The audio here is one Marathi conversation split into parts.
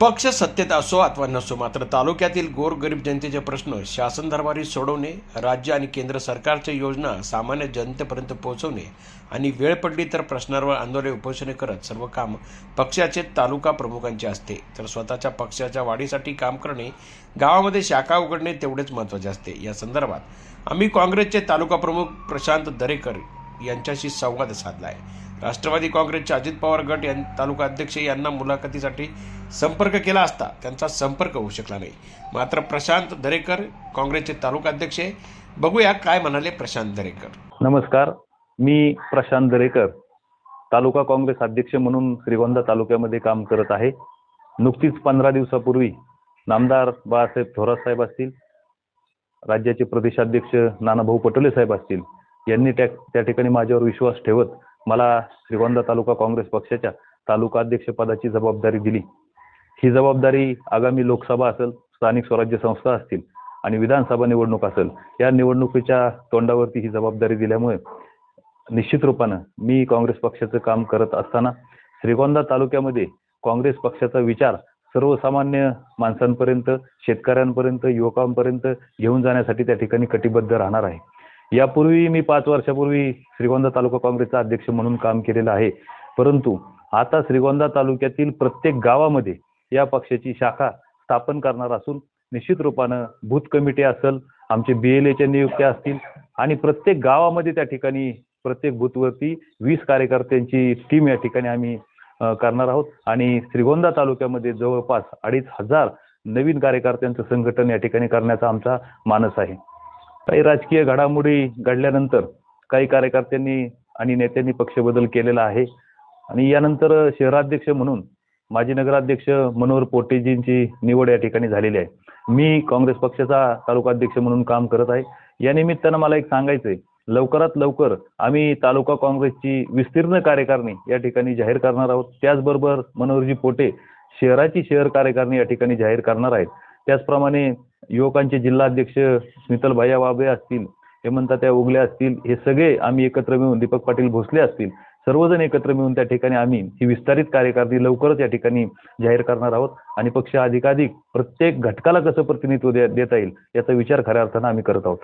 पक्ष सत्तेत असो अथवा नसो, मात्र तालुक्यातील गोरगरीब जनतेचे प्रश्न शासन दरबारी सोडवणे, राज्य आणि केंद्र सरकारच्या योजना सामान्य जनतेपर्यंत पोहोचवणे आणि वेळ पडली तर प्रश्नांवर आंदोलने उपोषणे करत सर्व काम पक्षाचे तालुका प्रमुखांचे असते. तर स्वतःच्या पक्षाच्या वाढीसाठी काम करणे, गावामध्ये शाखा उघडणे तेवढेच महत्त्वाचे असते. या संदर्भात आम्ही काँग्रेसचे तालुका प्रमुख प्रशांत दरेकर यांच्याशी संवाद साधला आहे. राष्ट्रवादी काँग्रेसचे अजित पवार गट तालुका अध्यक्ष यांना मुलाखतीसाठी संपर्क केला असता त्यांचा संपर्क होऊ शकला नाही. मात्र प्रशांत दरेकर काँग्रेसचे तालुका अध्यक्ष, बघूया काय म्हणाले प्रशांत दरेकर. नमस्कार, मी प्रशांत दरेकर, तालुका काँग्रेस अध्यक्ष म्हणून श्रीगोंदा तालुक्यामध्ये काम करत आहे. नुकतीच 15 दिवसापूर्वी नामदार बाळासाहेब थोरात साहेब असतील, राज्याचे प्रदेशाध्यक्ष नानाभाऊ पटोले साहेब असतील, यांनी त्या ठिकाणी माझ्यावर विश्वास ठेवत मला श्रीगोंदा तालुका काँग्रेस पक्षाच्या तालुका अध्यक्ष पदाची जबाबदारी दिली. ही जबाबदारी आगामी लोकसभा असेल, स्थानिक स्वराज्य संस्था असतील आणि विधानसभा निवडणूक असेल, या निवडणुकीच्या तोंडावरती ही जबाबदारी दिल्यामुळे निश्चित रूपानं मी काँग्रेस पक्षाचं काम करत असताना श्रीगोंदा तालुक्यामध्ये काँग्रेस पक्षाचा विचार सर्वसामान्य माणसांपर्यंत, शेतकऱ्यांपर्यंत, युवकांपर्यंत घेऊन जाण्यासाठी त्या ठिकाणी कटिबद्ध राहणार आहे. यापूर्वी मी 5 वर्षापूर्वी श्रीगोंदा तालुका काँग्रेसचा अध्यक्ष म्हणून काम केलेलं आहे. परंतु आता श्रीगोंदा तालुक्यातील प्रत्येक गावामध्ये या पक्षाची शाखा स्थापन करणार असून निश्चित रूपानं बूथ कमिटी असेल, आमचे BLAच्या नियुक्त्या असतील आणि प्रत्येक गावामध्ये त्या ठिकाणी प्रत्येक बूथवरती 20 कार्यकर्त्यांची टीम या ठिकाणी आम्ही करणार आहोत आणि श्रीगोंदा तालुक्यामध्ये जवळपास 2,500 नवीन कार्यकर्त्यांचं संघटन या ठिकाणी करण्याचा आमचा मानस आहे. काही राजकीय घडामोडी घडल्यानंतर काही कार्यकर्त्यांनी आणि नेत्यांनी पक्ष बदल केलेला आहे आणि यानंतर शहराध्यक्ष म्हणून माजी नगराध्यक्ष मनोहर पोटेजींची निवड या ठिकाणी झालेली आहे. मी काँग्रेस पक्षाचा तालुका अध्यक्ष म्हणून काम करत आहे. या निमित्तानं मला एक सांगायचंय, लवकरात लवकर आम्ही तालुका काँग्रेसची विस्तीर्ण कार्यकारिणी या ठिकाणी जाहीर करणार आहोत. त्याचबरोबर मनोहरजी पोटे शहराची शहर कार्यकारिणी या ठिकाणी जाहीर करणार आहेत. त्याचप्रमाणे युवकांचे जिल्हाध्यक्ष स्मितल भैया वाबे असतील, हेमंतात्या उगले असतील, हे सगळे आम्ही एकत्र मिळून, दीपक पाटील भोसले असतील, सर्वजण एकत्र मिळून त्या ठिकाणी आम्ही ही विस्तारित कार्यकारिणी लवकरच या ठिकाणी जाहीर करणार आहोत आणि पक्ष अधिकाधिक प्रत्येक घटकाला कसं प्रतिनिधित्व देता येईल याचा विचार खऱ्या अर्थानं आम्ही करत आहोत.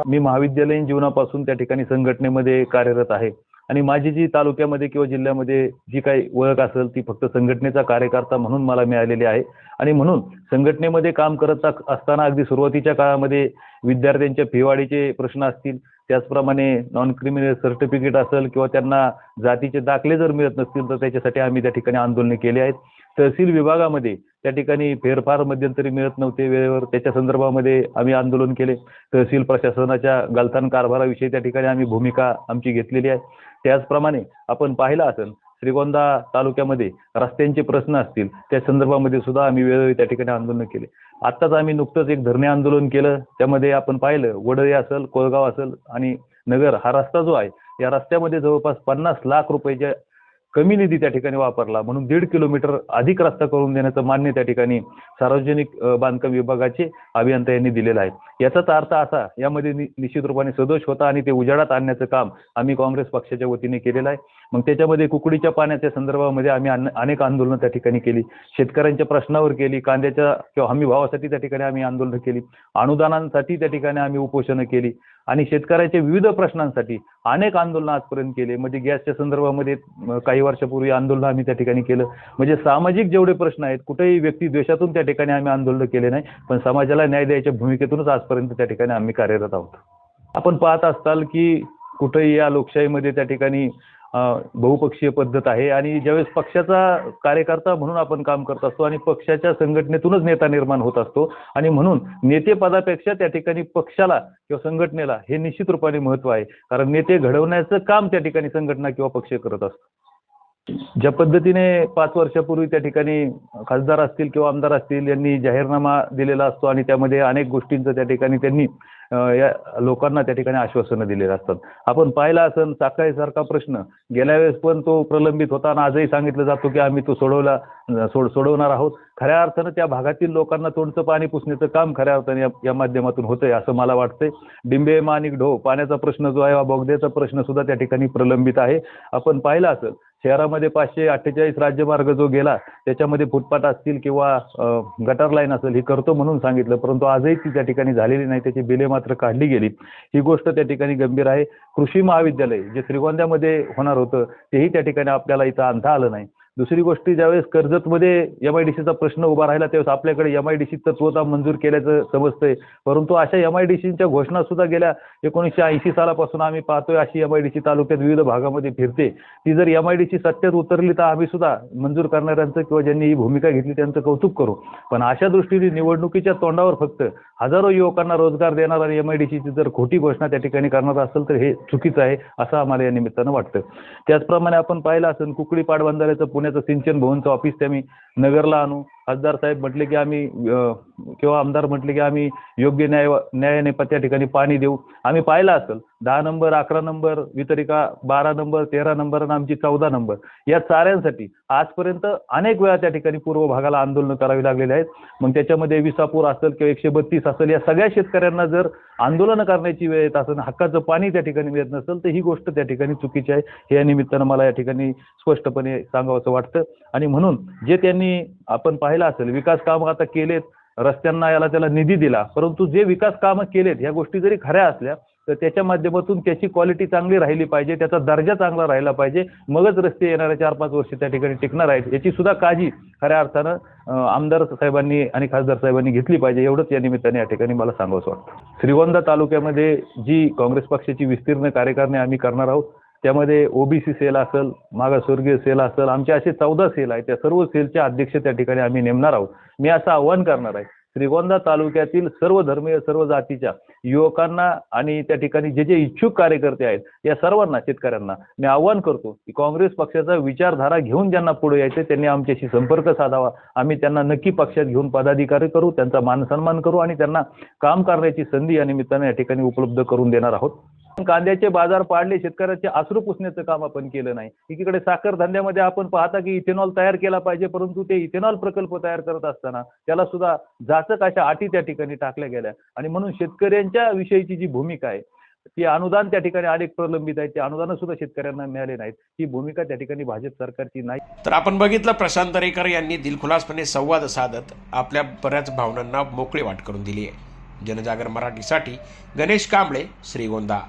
मी महाविद्यालयीन जीवनापासून त्या ठिकाणी संघटनेमध्ये कार्यरत आहे आणि माझी जी तालुक्यामध्ये किंवा जिल्ह्यामध्ये जी काही ओळख असेल ती फक्त संघटनेचा कार्यकर्ता म्हणून मला मिळालेली आहे आणि म्हणून संघटनेमध्ये काम करत असताना अगदी सुरुवातीच्या काळामध्ये विद्यार्थ्यांच्या फीवाढीचे प्रश्न असतील, त्याचप्रमाणे नॉन क्रिमिनल सर्टिफिकेट असेल किंवा त्यांना जातीचे दाखले जर मिळत नसतील तर त्याच्यासाठी आम्ही त्या ठिकाणी आंदोलने केली आहेत. तहसील विभागामध्ये त्या ठिकाणी फेरफार मध्यंतरी मिळत नव्हते वेळेवर, त्याच्या संदर्भामध्ये आम्ही आंदोलन केले. तहसील प्रशासनाच्या गलथान कारभाराविषयी त्या ठिकाणी आम्ही भूमिका आमची घेतलेली आहे. त्याचप्रमाणे आपण पाहिलं असेल श्रीगोंदा तालुक्यामध्ये रस्त्यांचे प्रश्न असतील, त्या संदर्भामध्ये सुद्धा आम्ही वेळोवेळी त्या ठिकाणी आंदोलन केले. आत्ताच आम्ही नुकतंच एक धरणे आंदोलन केलं. त्यामध्ये आपण पाहिलं वडळे असेल, कोळगाव असेल आणि नगर हा रस्ता जो आहे, या रस्त्यामध्ये जवळपास 50 लाख रुपयाच्या कमी निधी त्या ठिकाणी वापरला म्हणून 1.5 किलोमीटर अधिक रस्ता करून देण्याचं मान्य त्या ठिकाणी सार्वजनिक बांधकाम विभागाचे अभियंता यांनी दिलेला आहे. याचाच अर्थ असा, यामध्ये निश्चित रूपाने सदोष होता आणि ते उजाडात आणण्याचं काम आम्ही काँग्रेस पक्षाच्या वतीने केलेलं आहे. मग त्याच्यामध्ये कुकडीच्या पाण्याच्या संदर्भामध्ये आम्ही अनेक आंदोलनं त्या ठिकाणी केली, शेतकऱ्यांच्या प्रश्नावर केली, कांद्याच्या किंवा हमी भावासाठी त्या ठिकाणी आम्ही आंदोलनं केली, अनुदानांसाठी त्या ठिकाणी आम्ही उपोषणं केली आणि शेतकऱ्याच्या विविध प्रश्नांसाठी अनेक आंदोलनं आजपर्यंत केले. म्हणजे गॅसच्या संदर्भामध्ये काही वर्षापूर्वी आंदोलन आम्ही त्या ठिकाणी केलं. म्हणजे सामाजिक जेवढे प्रश्न आहेत, कुठेही व्यक्ती द्वेषातून त्या ठिकाणी आम्ही आंदोलन केले नाही, पण समाजाला न्याय द्यायच्या भूमिकेतूनच आजपर्यंत त्या ठिकाणी आम्ही कार्यरत आहोत. आपण पाहत असताल की कुठेही या लोकशाहीमध्ये त्या ठिकाणी बहुपक्षीय पद्धत आहे आणि ज्यावेळेस पक्षाचा कार्यकर्ता म्हणून आपण काम करत असतो आणि पक्षाच्या संघटनेतूनच नेता निर्माण होत असतो आणि म्हणून नेतेपदापेक्षा त्या ठिकाणी पक्षाला किंवा संघटनेला हे निश्चित रूपाने महत्त्व आहे. कारण नेते घडवण्याचं काम त्या ठिकाणी संघटना किंवा पक्ष करत असतो. ज्या पद्धतीने 5 वर्षापूर्वी त्या ठिकाणी खासदार असतील किंवा आमदार असतील यांनी जाहीरनामा दिलेला असतो आणि त्यामध्ये अनेक गोष्टींचं त्या ठिकाणी त्यांनी या लोकांना त्या ठिकाणी आश्वासनं दिलेली असतात. आपण पाहिला असेल साखळीसारखा प्रश्न गेल्या वेळेस पण तो प्रलंबित होता आणि आजही सांगितलं जातो की आम्ही तो सोडवणार आहोत. खऱ्या अर्थानं त्या भागातील लोकांना तोंडचं पाणी पुसण्याचं काम खऱ्या अर्थाने या माध्यमातून होतंय असं मला वाटतंय. डिंबे माणिक ढो पाण्याचा प्रश्न जो आहे, बोगद्याचा प्रश्न सुद्धा त्या ठिकाणी प्रलंबित आहे. आपण पाहिलं असेल शहरामध्ये 548 राज्यमार्ग जो गेला त्याच्यामध्ये फुटपाथ असतील किंवा गटर लाईन असेल ही करतो म्हणून सांगितलं, परंतु आजही ती त्या ठिकाणी झालेली नाही, त्याची बिले मात्र काढली गेली. ही गोष्ट त्या ठिकाणी गंभीर आहे. कृषी महाविद्यालय जे श्रीगोंद्यामध्ये होणार होतं तेही त्या ठिकाणी आपल्याला इथं आणता आलं नाही. दुसरी गोष्ट, ज्यावेळेस कर्जतमध्ये MIDCचा प्रश्न उभा राहिला त्यावेळेस आपल्याकडे MIDC तत्वता मंजूर केल्याचं समजतंय, परंतु अशा MIDCच्या घोषणा सुद्धा गेल्या 1980 सालापासून आम्ही पाहतोय. अशी MIDC तालुक्यात विविध भागामध्ये फिरते. ती जर MIDC सत्तेत उतरली तर आम्ही सुद्धा मंजूर करणाऱ्यांचं किंवा ज्यांनी ही भूमिका घेतली त्यांचं कौतुक करू. पण अशा दृष्टीने निवडणुकीच्या तोंडावर फक्त हजारो युवकांना रोजगार देणार आणि MIDCची जर खोटी घोषणा त्या ठिकाणी करणार असेल तर हे चुकीचं आहे असं आम्हाला या निमित्तानं वाटतं. त्याचप्रमाणे आपण पाहिलं असेल कुकडी पाटबंधाऱ्याचं पुण्याचं सिंचन भवनचं ऑफिस ते आम्ही नगरला आणू. खासदार साहेब म्हटले की आम्ही किंवा आमदार म्हटले की आम्ही योग्य न्यायाने त्या ठिकाणी पाणी देऊ. आम्ही पाहिलं असेल 10 नंबर, 11 नंबर, वितरिका 12 नंबर, 13 नंबर आणि आमची 14 नंबर या चाऱ्यांसाठी आजपर्यंत अनेक वेळा त्या ठिकाणी पूर्व भागाला आंदोलनं करावी लागलेली आहेत. मग त्याच्यामध्ये विसापूर असेल किंवा 132 असेल, या सगळ्या शेतकऱ्यांना जर आंदोलनं करण्याची वेळ येत असेल, हक्काचं पाणी त्या ठिकाणी मिळत नसेल तर ही गोष्ट त्या ठिकाणी चुकीची आहे. हे या निमित्तानं मला या ठिकाणी स्पष्टपणे सांगावंसं वाटतं. आणि म्हणून जे त्यांनी आपण पाहिलं असेल विकास कामं आता केलेत, रस्त्यांना याला त्याला निधी दिला, परंतु जे विकास कामं केलेत ह्या गोष्टी जरी खऱ्या असल्या तर त्याच्या माध्यमातून त्याची क्वालिटी चांगली राहिली पाहिजे, त्याचा दर्जा चांगला राहिला पाहिजे, मगच रस्ते येणाऱ्या 4-5 वर्ष त्या ठिकाणी टिकणार आहेत. याची सुद्धा काळजी खऱ्या अर्थानं आमदार साहेबांनी आणि खासदार साहेबांनी घेतली पाहिजे. एवढंच या निमित्ताने या ठिकाणी मला सांगावंसं वाटतं. श्रीगोंदा तालुक्यामध्ये जी काँग्रेस पक्षाची विस्तीर्ण कार्यकारिणी आम्ही करणार आहोत त्यामध्ये OBC सेल असेल, मागासवर्गीय सेल असेल, आमचे असे 14 सेल आहेत. त्या सर्व सेलचे अध्यक्ष त्या ठिकाणी आम्ही नेमणार आहोत. मी असं आव्हान करणार आहे श्रीगोंदा तालुक्यातील सर्व धर्मीय सर्व जातीच्या युवकांना आणि त्या ठिकाणी जे जे इच्छुक कार्यकर्ते आहेत या सर्वांना शेतकऱ्यांना मी आव्हान करतो की काँग्रेस पक्षाचा विचारधारा घेऊन ज्यांना पुढे यायचे त्यांनी आमच्याशी संपर्क साधावा. आम्ही त्यांना नक्की पक्षात घेऊन पदाधिकारी करू, त्यांचा मानसन्मान करू आणि त्यांना काम करण्याची संधी या निमित्ताने या ठिकाणी उपलब्ध करून देणार आहोत. कांद्याचे बाजार पाडले, शेतकऱ्याचे अश्रू पुसण्याचं काम आपण केलं नाही. एकीकडे साखर धंद्यामध्ये आपण पाहता की इथेनॉल तयार केला पाहिजे, परंतु ते इथेनॉल प्रकल्प तयार करत असताना त्याला सुद्धा जाचक अशा अटी त्या ठिकाणी टाकल्या गेल्या. आणि म्हणून शेतकऱ्यांच्या विषयीची जी भूमिका आहे ती अनुदान त्या ठिकाणी अनेक प्रलंबित आहे, ते अनुदान सुद्धा शेतकऱ्यांना मिळाले नाहीत. ही भूमिका त्या ठिकाणी भाजप सरकारची नाही. तर आपण बघितलं प्रशांत दरेकर यांनी दिलखुलासपणे संवाद साधत आपल्या बऱ्याच भावनांना मोकळी वाट करून दिली आहे. जनजागर मराठीसाठी गणेश कांबळे, श्रीगोंदा.